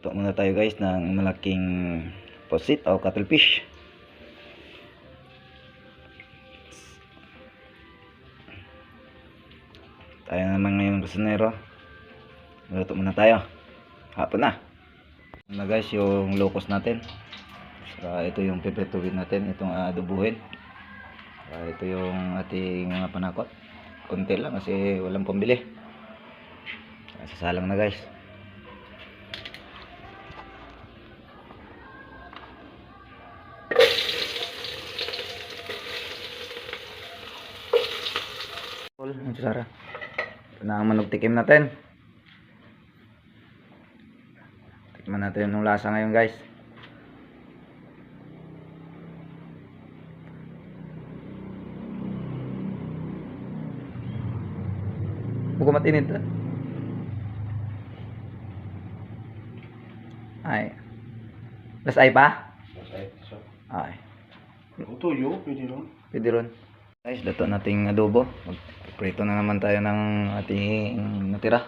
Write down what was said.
Luto muna tayo guys ng malaking pusit o cuttlefish. Tayo naman ngayon kusinero. Luto muna tayo. Hapon na. Na guys yung locos natin. Saka ito yung piprituin natin. Itong adobuhin. Saka ito yung ating mga panakot. Kunti lang kasi walang pambili. Sasalang na guys. Ito Sara. Ito na ang manok tikim natin. Tikman natin yung lasa ngayon guys. Buka matinit ah. Ay. Las ay pa? Las ay. So. Ay. Tuyo, pwede ron. Pwede ron. Guys, luto nating adobo. Magprito na naman tayo ng ating natira.